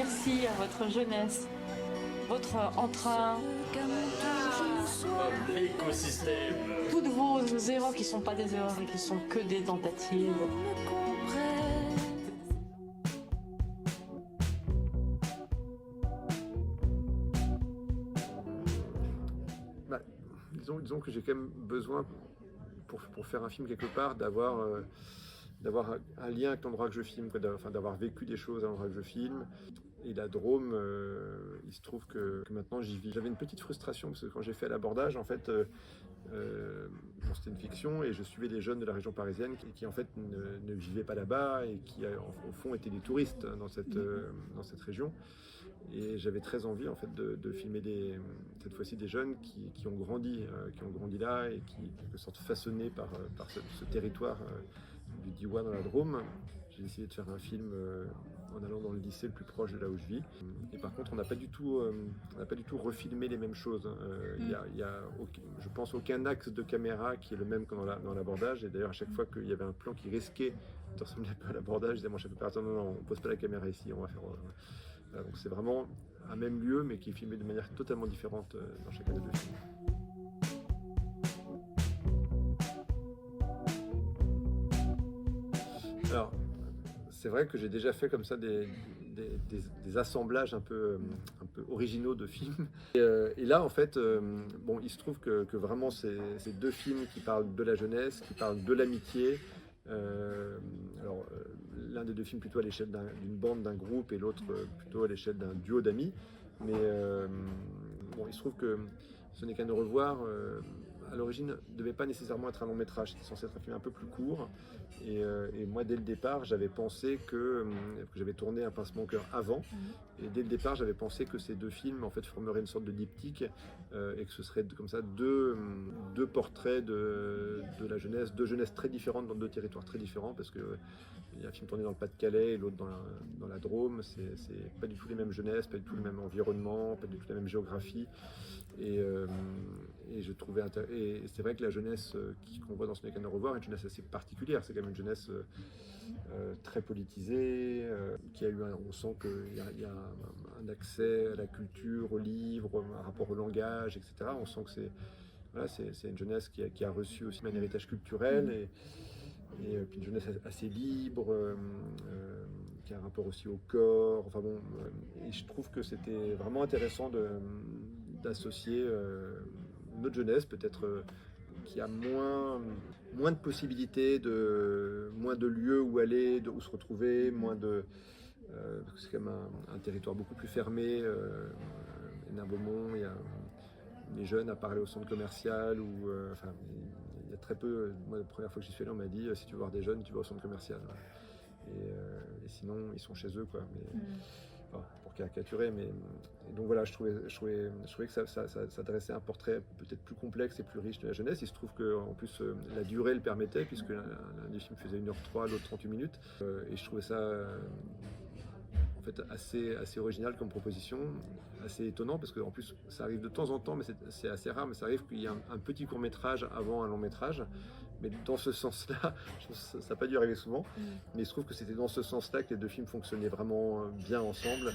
merci à votre jeunesse, votre entrain, L'écosystème. toutes vos erreurs qui ne sont pas des erreurs et qui sont que des tentatives. Bah, disons que j'ai quand même besoin, pour faire un film quelque part, d'avoir un lien avec l'endroit que je filme, quoi, d'avoir vécu des choses à l'endroit que je filme. Et la Drôme, il se trouve que maintenant j'y vis. J'avais une petite frustration parce que quand j'ai fait l'abordage, en fait, bon, c'était une fiction et je suivais des jeunes de la région parisienne qui en fait ne vivaient pas là-bas et qui au fond étaient des touristes dans cette région. Et j'avais très envie en fait de filmer cette fois-ci des jeunes qui ont grandi là et qui en quelque sorte façonnés par ce territoire du Diois dans la Drôme. J'ai décidé de faire un film en allant dans le lycée le plus proche de là où je vis. Et par contre, on n'a pas du tout refilmé les mêmes choses. Il y a, je pense, aucun axe de caméra qui est le même que dans l'abordage. Et d'ailleurs, à chaque fois qu'il y avait un plan qui risquait de ressembler un peu à l'abordage, je disais à mon chef opérateur, non, on ne pose pas la caméra ici, on va faire... Voilà, donc c'est vraiment un même lieu, mais qui est filmé de manière totalement différente dans chacun des deux films. Alors, c'est vrai que j'ai déjà fait comme ça des assemblages un peu originaux de films. Et là, en fait, bon, il se trouve que vraiment, c'est deux films qui parlent de la jeunesse, qui parlent de l'amitié. L'un des deux films plutôt à l'échelle d'une bande, d'un groupe, et l'autre plutôt à l'échelle d'un duo d'amis. Mais bon, il se trouve que Ce n'est qu'à nous revoir, à l'origine, ne devait pas nécessairement être un long métrage, c'était censé être un film un peu plus court. Et moi, dès le départ, j'avais pensé que j'avais tourné Un pincement au cœur avant. Et dès le départ, j'avais pensé que ces deux films en fait formeraient une sorte de diptyque et que ce serait comme ça deux portraits de la jeunesse, deux jeunesses très différentes dans deux territoires très différents, parce que il y a un film tourné dans le Pas-de-Calais et l'autre dans la Drôme. C'est pas du tout les mêmes jeunesses, pas du tout le même environnement, pas du tout la même géographie. Et je trouvais et c'est vrai que la jeunesse qu'on voit dans Ce n'est qu'à nous revoir est une jeunesse assez particulière. C'est quand même une jeunesse très politisée, on sent qu'il y a un accès à la culture, aux livres, un rapport au langage, etc. On sent que c'est une jeunesse qui a reçu aussi un héritage culturel et puis une jeunesse assez libre, qui a un rapport aussi au corps. Enfin bon, et je trouve que c'était vraiment intéressant d'associer notre jeunesse, peut-être qui a moins de possibilités, moins de lieux où aller, où se retrouver, parce que c'est quand même un territoire beaucoup plus fermé. Hénin-Beaumont, les jeunes à parler au centre commercial, enfin, il y a très peu. Moi, la première fois que j'y suis allé, on m'a dit si tu veux voir des jeunes, tu vas au centre commercial. Et sinon, ils sont chez eux, quoi. Mais, enfin, pour caricaturer, et donc voilà, je trouvais que ça dressait un portrait peut-être plus complexe et plus riche de la jeunesse. Il se trouve qu'en plus, la durée le permettait, puisque l'un des films faisait 1h03, l'autre 38 minutes. Et je trouvais ça en fait assez original comme proposition, assez étonnant, parce qu'en plus ça arrive de temps en temps, mais c'est assez rare, mais ça arrive qu'il y ait un petit court-métrage avant un long-métrage. Mais dans ce sens-là, je pense que ça n'a pas dû arriver souvent, mais il se trouve que c'était dans ce sens-là que les deux films fonctionnaient vraiment bien ensemble.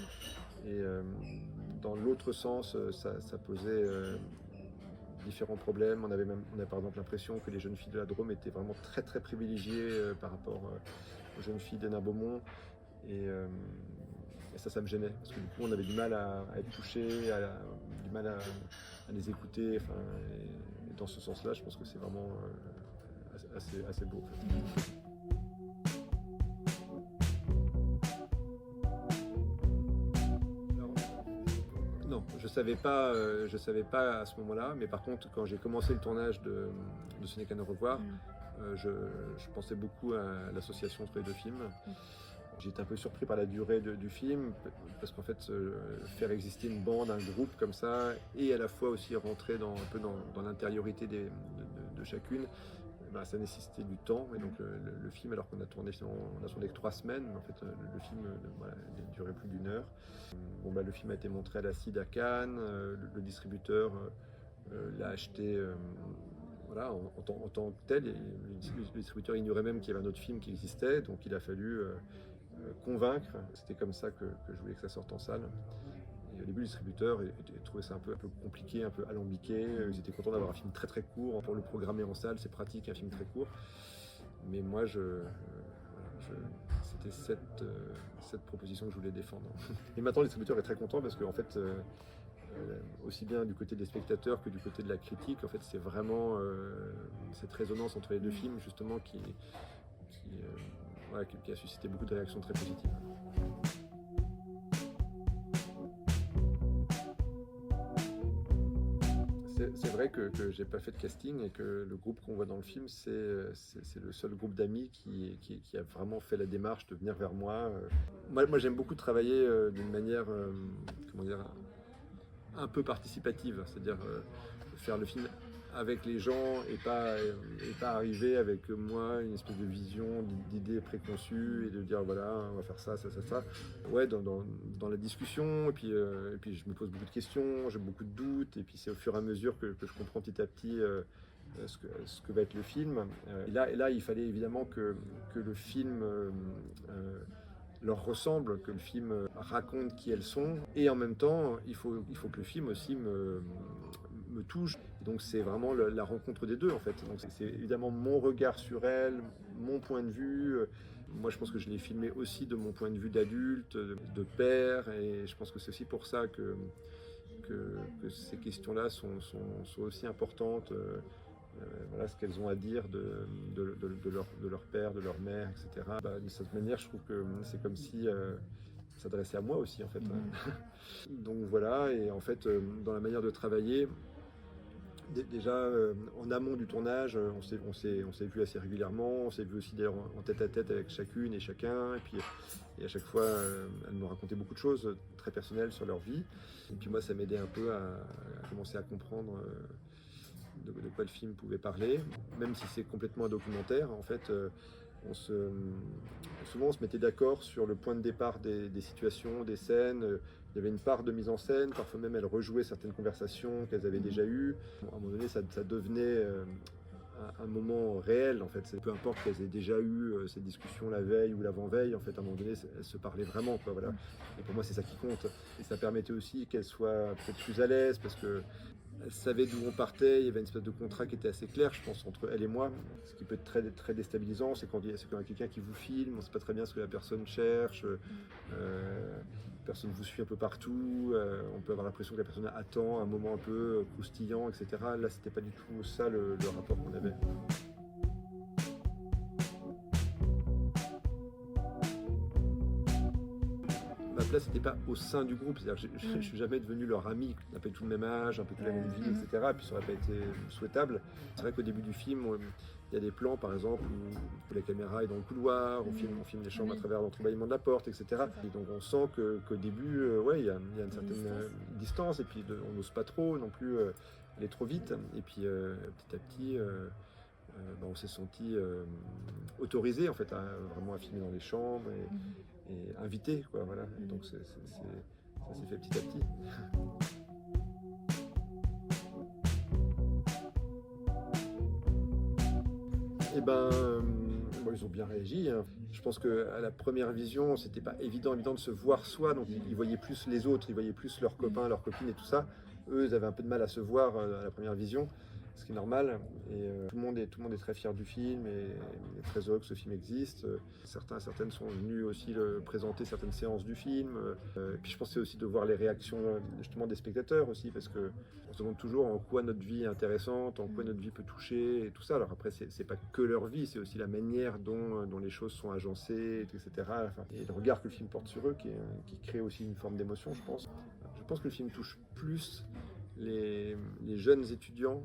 Et dans l'autre sens, ça posait différents problèmes. On avait par exemple l'impression que les jeunes filles de la Drôme étaient vraiment très très privilégiées par rapport aux jeunes filles d'Hénin-Beaumont. Et ça me gênait, parce que du coup on avait du mal à être touché, du mal à les écouter. Enfin, et dans ce sens-là, je pense que c'est vraiment assez beau. En fait. Non, je savais pas à ce moment-là, mais par contre, quand j'ai commencé le tournage de Ce n'est qu'à nous revoir, je pensais beaucoup à l'association entre les deux films. J'étais un peu surpris par la durée du film, parce qu'en fait, faire exister une bande, un groupe comme ça, et à la fois aussi rentrer un peu dans l'intériorité de chacune, bah, ça nécessitait du temps. Et donc le film, alors qu'on a tourné que 3 semaines, mais en fait le film voilà, il a duré plus d'1 heure. Bon, bah, le film a été montré à la CID à Cannes, le distributeur l'a acheté voilà, en tant que tel. Le distributeur ignorait même qu'il y avait un autre film qui existait, donc il a fallu convaincre. C'était comme ça que je voulais que ça sorte en salle. Et au début, les distributeurs trouvaient ça un peu compliqué, un peu alambiqué. Ils étaient contents d'avoir un film très très court. Pour le programmer en salle, c'est pratique, un film très court. Mais moi, c'était cette proposition que je voulais défendre. Et maintenant, le distributeur est très content parce qu'en fait, aussi bien du côté des spectateurs que du côté de la critique, en fait, c'est vraiment cette résonance entre les deux films, justement, qui a suscité beaucoup de réactions très positives. C'est vrai que j'ai pas fait de casting et que le groupe qu'on voit dans le film, c'est le seul groupe d'amis qui a vraiment fait la démarche de venir vers moi. Moi j'aime beaucoup travailler d'une manière, comment dire, un peu participative, c'est-à-dire faire le film avec les gens et pas arriver avec moi une espèce de vision, d'idées préconçues et de dire voilà, on va faire ça. Ouais, dans la discussion, et puis je me pose beaucoup de questions, j'ai beaucoup de doutes, et puis c'est au fur et à mesure que je comprends petit à petit ce que va être le film. Et là, il fallait évidemment que le film leur ressemble, que le film raconte qui elles sont, et en même temps, il faut que le film aussi me touche. Et donc c'est vraiment la rencontre des deux en fait. Donc c'est évidemment mon regard sur elle, mon point de vue. Moi je pense que je l'ai filmé aussi de mon point de vue d'adulte, de père, et je pense que c'est aussi pour ça que ces questions-là sont aussi importantes. Voilà ce qu'elles ont à dire de leur père, de leur mère, etc. De cette manière, je trouve que c'est comme si ça s'adressait à moi aussi en fait. Donc voilà, et en fait dans la manière de travailler, déjà en amont du tournage, on s'est vu assez régulièrement, on s'est vu aussi d'ailleurs en tête à tête avec chacune et chacun, et à chaque fois elles me racontaient beaucoup de choses très personnelles sur leur vie, et puis moi ça m'aidait un peu à commencer à comprendre de quoi le film pouvait parler, même si c'est complètement un documentaire. En fait, souvent on se mettait d'accord sur le point de départ des situations, des scènes. Il y avait une part de mise en scène, parfois même elles rejouaient certaines conversations qu'elles avaient déjà eues. À un moment donné, ça devenait un moment réel, en fait. Peu importe qu'elles aient déjà eu cette discussion la veille ou l'avant-veille, en fait, à un moment donné, elles se parlaient vraiment, quoi, voilà. Et pour moi, c'est ça qui compte. Et ça permettait aussi qu'elles soient peut-être plus à l'aise, parce que elle savait d'où on partait, il y avait une espèce de contrat qui était assez clair, je pense, entre elle et moi. Ce qui peut être très, très déstabilisant, c'est quand il y a quelqu'un qui vous filme, on ne sait pas très bien ce que la personne cherche, personne vous suit un peu partout, on peut avoir l'impression que la personne attend un moment un peu croustillant, etc. Là, c'était pas du tout ça le rapport qu'on avait. Ma place n'était pas au sein du groupe, c'est-à-dire que je ne suis jamais devenu leur ami, on a pas tout le même âge, un peu tout la même vie, etc. Puis ça n'aurait pas été souhaitable. C'est vrai qu'au début du film, il y a des plans par exemple où la caméra est dans le couloir, on filme les chambres à travers l'entrebâillement de la porte, etc. Et donc on sent qu'au début, il y a une certaine distance, et puis on n'ose pas trop non plus aller trop vite. Et puis petit à petit, on s'est senti autorisé en fait vraiment à filmer dans les chambres et invité, quoi, voilà. Et donc ça s'est fait petit à petit. Et ils ont bien réagi, hein. Je pense qu'à la première vision, c'était pas évident de se voir soi, donc ils voyaient plus les autres, ils voyaient plus leurs copains, leurs copines et tout ça. Eux, ils avaient un peu de mal à se voir à la première vision, ce qui est normal. Et tout le monde est très fier du film et très heureux que ce film existe. Certaines sont venues aussi présenter certaines séances du film. Et puis je pensais aussi de voir les réactions justement des spectateurs aussi, parce que on se demande toujours en quoi notre vie est intéressante, en quoi notre vie peut toucher et tout ça. Alors après, c'est pas que leur vie, c'est aussi la manière dont les choses sont agencées, etc. Et le regard que le film porte sur eux qui crée aussi une forme d'émotion, je pense. Je pense que le film touche plus les jeunes étudiants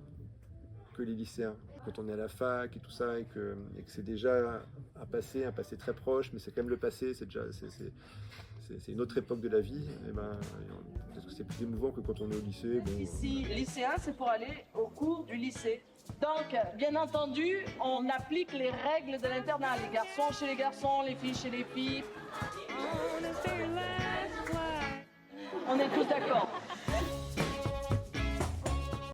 que les lycéens. Quand on est à la fac et tout ça, et que c'est déjà un passé très proche, mais c'est quand même le passé, c'est une autre époque de la vie, et peut-être que c'est plus émouvant que quand on est au lycée. Bon, Ici, lycéen, c'est pour aller au cours du lycée. Donc, bien entendu, on applique les règles de l'internat. Les garçons chez les garçons, les filles chez les filles. On est tous d'accord.